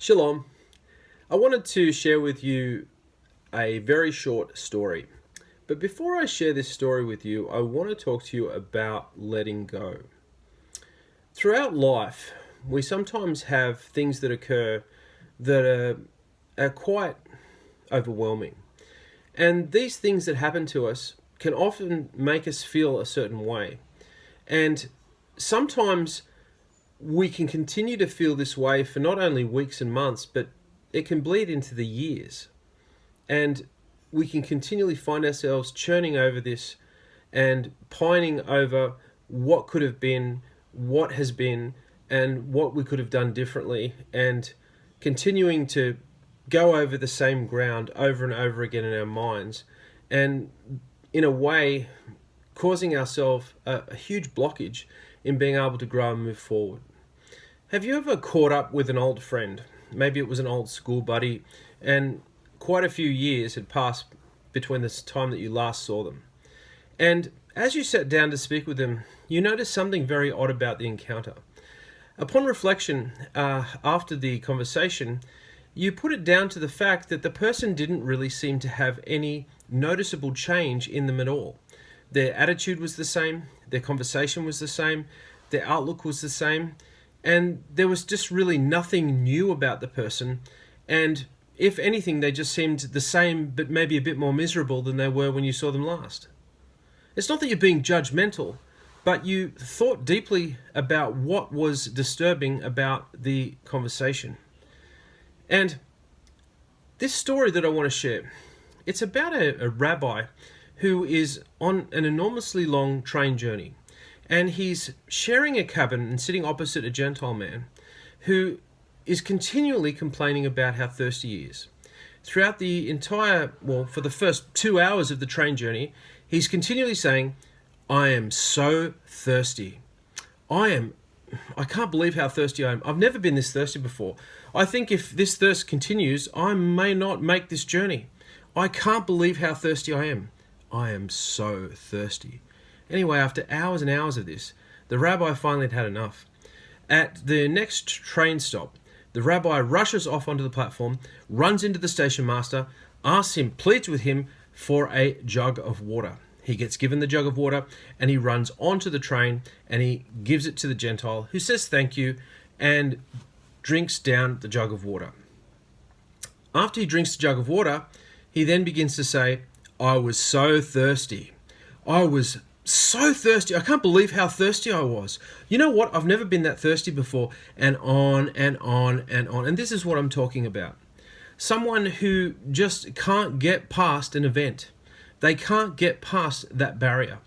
Shalom. I wanted to share with you a very short story. But before I share this story with you, I want to talk to you about letting go. Throughout life, we sometimes have things that occur that are quite overwhelming. And these things that happen to us can often make us feel a certain way. And sometimes we can continue to feel this way for not only weeks and months, but it can bleed into the years. And we can continually find ourselves churning over this and pining over what could have been, what has been, and what we could have done differently, and continuing to go over the same ground over and over again in our minds, and in a way causing ourselves a huge blockage in being able to grow and move forward. Have you ever caught up with an old friend? Maybe it was an old school buddy, and quite a few years had passed between the time that you last saw them. And as you sat down to speak with them, you noticed something very odd about the encounter. Upon reflection, after the conversation, you put it down to the fact that the person didn't really seem to have any noticeable change in them at all. Their attitude was the same, their conversation was the same, their outlook was the same, and there was just really nothing new about the person. And if anything, they just seemed the same, but maybe a bit more miserable than they were when you saw them last. It's not that you're being judgmental, but you thought deeply about what was disturbing about the conversation. And this story that I want to share, it's about a rabbi who is on an enormously long train journey. And he's sharing a cabin and sitting opposite a Gentile man who is continually complaining about how thirsty he is. Throughout the entire, for the first 2 hours of the train journey, he's continually saying, "I am so thirsty. I can't believe how thirsty I am. I've never been this thirsty before. I think if this thirst continues, I may not make this journey. I can't believe how thirsty I am. I am so thirsty." Anyway, after hours and hours of this, the rabbi finally had enough. At the next train stop, the rabbi rushes off onto the platform, runs into the station master, pleads with him for a jug of water. He gets given the jug of water and he runs onto the train and he gives it to the Gentile, who says thank you and drinks down the jug of water. After he drinks the jug of water, he then begins to say, "I was so thirsty. I was so thirsty. I can't believe how thirsty I was. You know what? I've never been that thirsty before." And on and on and on. And this is what I'm talking about. Someone who just can't get past an event. They can't get past that barrier.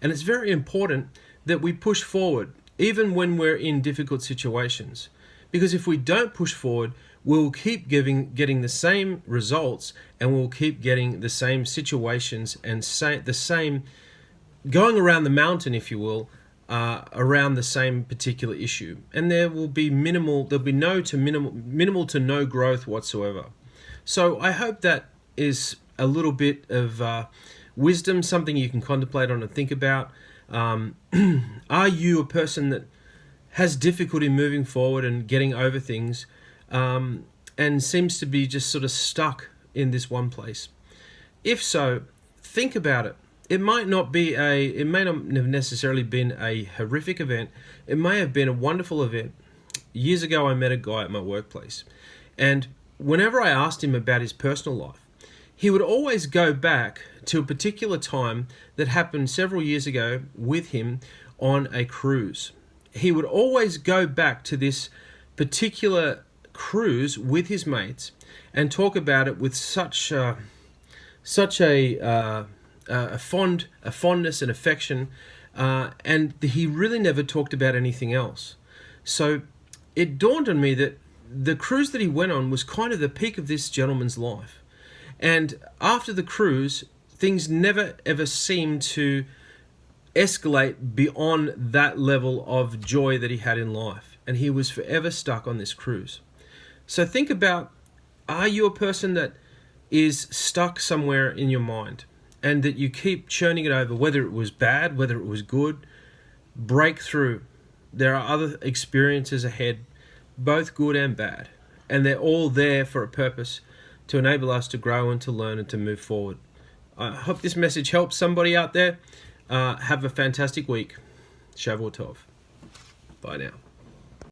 And it's very important that we push forward, even when we're in difficult situations. Because if we don't push forward, we'll keep getting the same results, and we'll keep getting the same situations and the same going around the mountain, if you will, around the same particular issue. And there'll be minimal to no growth whatsoever. So I hope that is a little bit of wisdom, something you can contemplate on and think about. Are you a person that has difficulty moving forward and getting over things, and seems to be just sort of stuck in this one place? If so, think about it. It may not have necessarily been a horrific event. It may have been a wonderful event. Years ago, I met a guy at my workplace, and whenever I asked him about his personal life, he would always go back to a particular time that happened several years ago with him on a cruise. He would always go back to this particular cruise with his mates and talk about it with such a fondness and affection, and he really never talked about anything else. So it dawned on me that the cruise that he went on was kind of the peak of this gentleman's life. And after the cruise, things never ever seemed to escalate beyond that level of joy that he had in life. And he was forever stuck on this cruise. So think about, are you a person that is stuck somewhere in your mind and that you keep churning it over, whether it was bad, whether it was good? Break through. There are other experiences ahead, both good and bad. and they're all there for a purpose to enable us to grow and to learn and to move forward. I hope this message helps somebody out there. Have a fantastic week. Shavua Tov. Bye now.